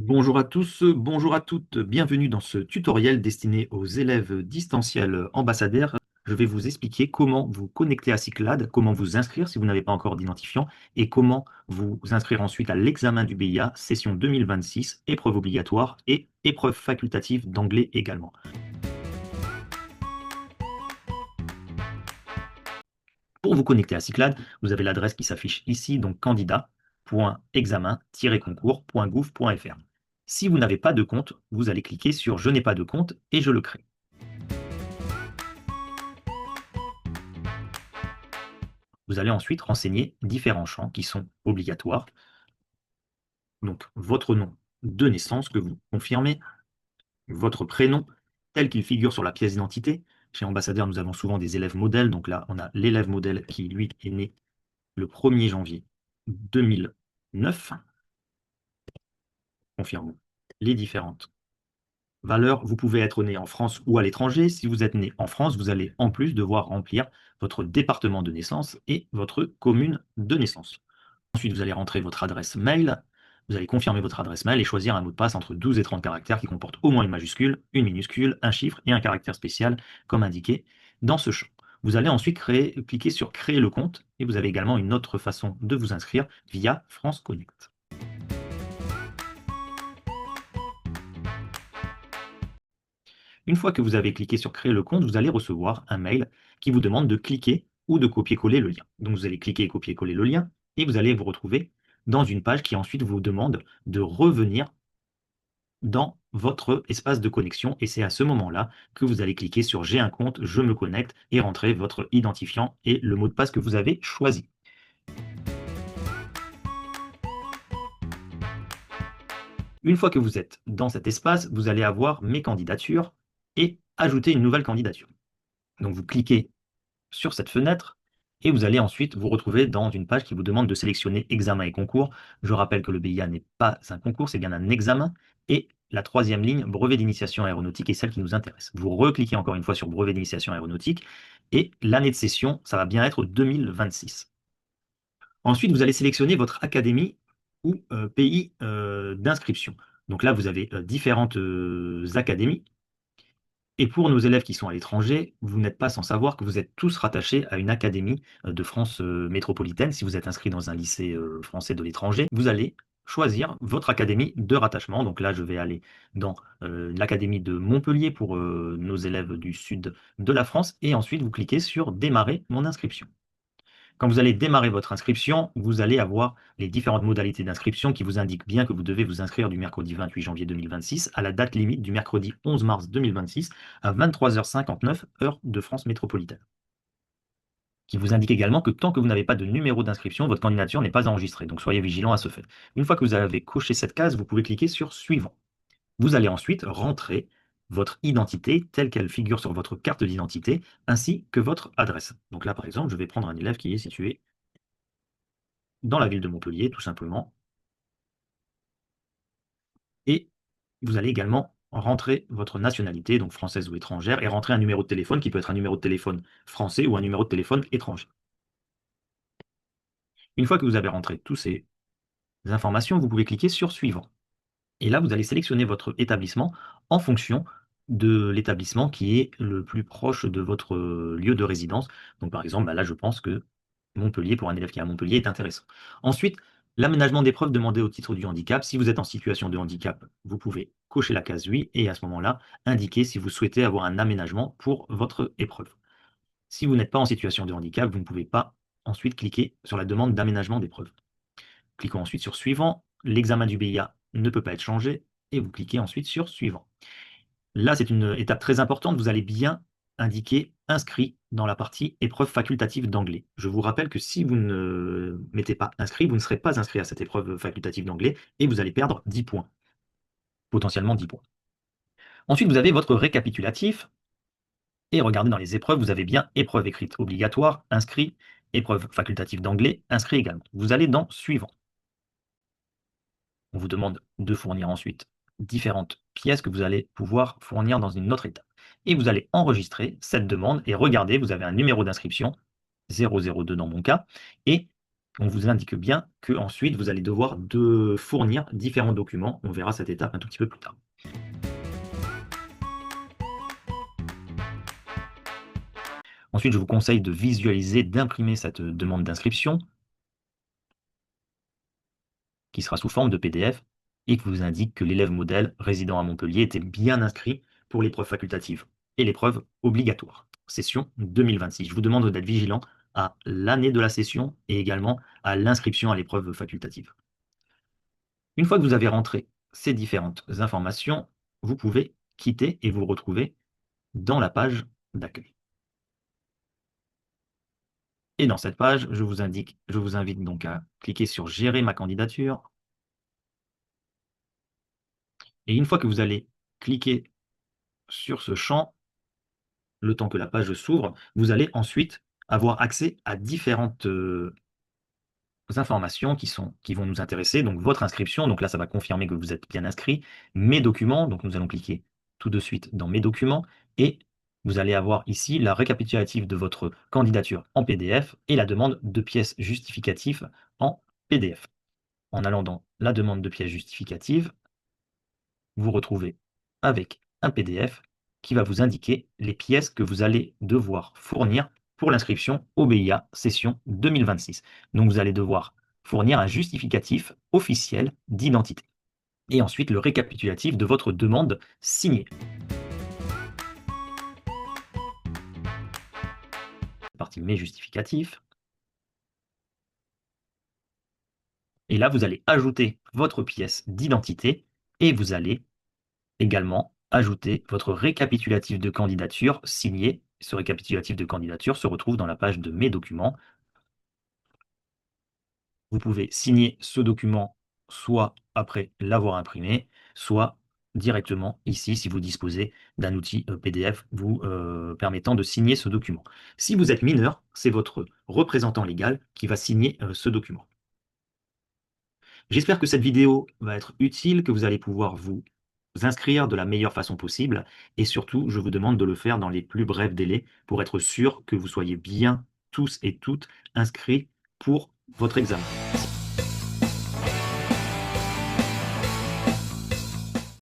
Bonjour à tous, bonjour à toutes, bienvenue dans ce tutoriel destiné aux élèves distanciels ambassadeurs. Je vais vous expliquer comment vous connecter à Cyclades, comment vous inscrire si vous n'avez pas encore d'identifiant et comment vous inscrire ensuite à l'examen du BIA, session 2026, épreuve obligatoire et épreuve facultative d'anglais également. Pour vous connecter à Cyclades, vous avez l'adresse qui s'affiche ici, donc candidat.examen-concours.gouv.fr. Si vous n'avez pas de compte, vous allez cliquer sur Je n'ai pas de compte et je le crée. Vous allez ensuite renseigner différents champs qui sont obligatoires. Donc, votre nom de naissance que vous confirmez, votre prénom tel qu'il figure sur la pièce d'identité. Chez Ambassadeur, nous avons souvent des élèves modèles. Donc là, on a l'élève modèle qui, lui, est né le 1er janvier 2009. Confirmons les différentes valeurs. Vous pouvez être né en France ou à l'étranger. Si vous êtes né en France, vous allez en plus devoir remplir votre département de naissance et votre commune de naissance. Ensuite, vous allez rentrer votre adresse mail. Vous allez confirmer votre adresse mail et choisir un mot de passe entre 12 et 30 caractères qui comporte au moins une majuscule, une minuscule, un chiffre et un caractère spécial, comme indiqué dans ce champ. Vous allez ensuite cliquer sur Créer le compte et vous avez également une autre façon de vous inscrire via France Connect. Une fois que vous avez cliqué sur Créer le compte, vous allez recevoir un mail qui vous demande de cliquer ou de copier-coller le lien. Donc vous allez cliquer et copier-coller le lien et vous allez vous retrouver dans une page qui ensuite vous demande de revenir dans votre espace de connexion et c'est à ce moment-là que vous allez cliquer sur J'ai un compte, je me connecte et rentrer votre identifiant et le mot de passe que vous avez choisi. Une fois que vous êtes dans cet espace, vous allez avoir Mes candidatures et ajouter une nouvelle candidature. Donc vous cliquez sur cette fenêtre et vous allez ensuite vous retrouver dans une page qui vous demande de sélectionner examen et concours. Je rappelle que le BIA n'est pas un concours, c'est bien un examen. Et la troisième ligne, brevet d'initiation aéronautique, est celle qui nous intéresse. Vous recliquez encore une fois sur brevet d'initiation aéronautique et l'année de session, ça va bien être 2026. Ensuite, vous allez sélectionner votre académie ou pays d'inscription. Donc là, vous avez différentes académies. Et pour nos élèves qui sont à l'étranger, vous n'êtes pas sans savoir que vous êtes tous rattachés à une académie de France métropolitaine. Si vous êtes inscrit dans un lycée français de l'étranger, vous allez choisir votre académie de rattachement. Donc là, je vais aller dans l'académie de Montpellier pour nos élèves du sud de la France. Et ensuite, vous cliquez sur Démarrer mon inscription. Quand vous allez démarrer votre inscription, vous allez avoir les différentes modalités d'inscription qui vous indiquent bien que vous devez vous inscrire du mercredi 28 janvier 2026 à la date limite du mercredi 11 mars 2026 à 23h59, heure de France métropolitaine. Qui vous indique également que tant que vous n'avez pas de numéro d'inscription, votre candidature n'est pas enregistrée. Donc soyez vigilant à ce fait. Une fois que vous avez coché cette case, vous pouvez cliquer sur Suivant. Vous allez ensuite rentrer votre identité telle qu'elle figure sur votre carte d'identité, ainsi que votre adresse. Donc là, par exemple, je vais prendre un élève qui est situé dans la ville de Montpellier, tout simplement. Et vous allez également rentrer votre nationalité, donc française ou étrangère, et rentrer un numéro de téléphone qui peut être un numéro de téléphone français ou un numéro de téléphone étranger. Une fois que vous avez rentré toutes ces informations, vous pouvez cliquer sur Suivant. Et là, vous allez sélectionner votre établissement en fonction de l'établissement qui est le plus proche de votre lieu de résidence. Donc, par exemple, là, je pense que Montpellier, pour un élève qui est à Montpellier, est intéressant. Ensuite, l'aménagement d'épreuves demandé au titre du handicap. Si vous êtes en situation de handicap, vous pouvez cocher la case oui et à ce moment-là, indiquer si vous souhaitez avoir un aménagement pour votre épreuve. Si vous n'êtes pas en situation de handicap, vous ne pouvez pas ensuite cliquer sur la demande d'aménagement d'épreuve. Cliquons ensuite sur Suivant. L'examen du BIA ne peut pas être changé et vous cliquez ensuite sur Suivant. Là, c'est une étape très importante. Vous allez bien indiquer inscrit dans la partie épreuve facultative d'anglais. Je vous rappelle que si vous ne mettez pas inscrit, vous ne serez pas inscrit à cette épreuve facultative d'anglais et vous allez perdre 10 points, potentiellement 10 points. Ensuite, vous avez votre récapitulatif et regardez dans les épreuves, vous avez bien épreuve écrite obligatoire, inscrit, épreuve facultative d'anglais, inscrit également. Vous allez dans Suivant. On vous demande de fournir ensuite différentes pièces que vous allez pouvoir fournir dans une autre étape. Et vous allez enregistrer cette demande et regardez, vous avez un numéro d'inscription, 002 dans mon cas, et on vous indique bien que ensuite vous allez devoir fournir différents documents. On verra cette étape un tout petit peu plus tard. Ensuite, je vous conseille de visualiser, d'imprimer cette demande d'inscription qui sera sous forme de PDF et qui vous indique que l'élève modèle résidant à Montpellier était bien inscrit pour l'épreuve facultative et l'épreuve obligatoire, session 2026. Je vous demande d'être vigilant à l'année de la session et également à l'inscription à l'épreuve facultative. Une fois que vous avez rentré ces différentes informations, vous pouvez quitter et vous retrouver dans la page d'accueil. Et dans cette page, je vous invite donc à cliquer sur Gérer ma candidature. Et une fois que vous allez cliquer sur ce champ, le temps que la page s'ouvre, vous allez ensuite avoir accès à différentes informations qui vont nous intéresser. Donc votre inscription, donc là ça va confirmer que vous êtes bien inscrit. Mes documents, donc nous allons cliquer tout de suite dans Mes documents et vous allez avoir ici la récapitulative de votre candidature en PDF et la demande de pièces justificatives en PDF. En allant dans la demande de pièces justificatives, vous retrouvez avec un PDF qui va vous indiquer les pièces que vous allez devoir fournir pour l'inscription au BIA session 2026. Donc vous allez devoir fournir un justificatif officiel d'identité et ensuite le récapitulatif de votre demande signée. Partie Mes justificatifs. Et là, vous allez ajouter votre pièce d'identité et vous allez également ajouter votre récapitulatif de candidature signé. Ce récapitulatif de candidature se retrouve dans la page de Mes documents. Vous pouvez signer ce document soit après l'avoir imprimé, soit directement ici si vous disposez d'un outil PDF vous permettant de signer ce document. Si vous êtes mineur, c'est votre représentant légal qui va signer ce document. J'espère que cette vidéo va être utile, que vous allez pouvoir vous inscrire de la meilleure façon possible et surtout, je vous demande de le faire dans les plus brefs délais pour être sûr que vous soyez bien tous et toutes inscrits pour votre examen.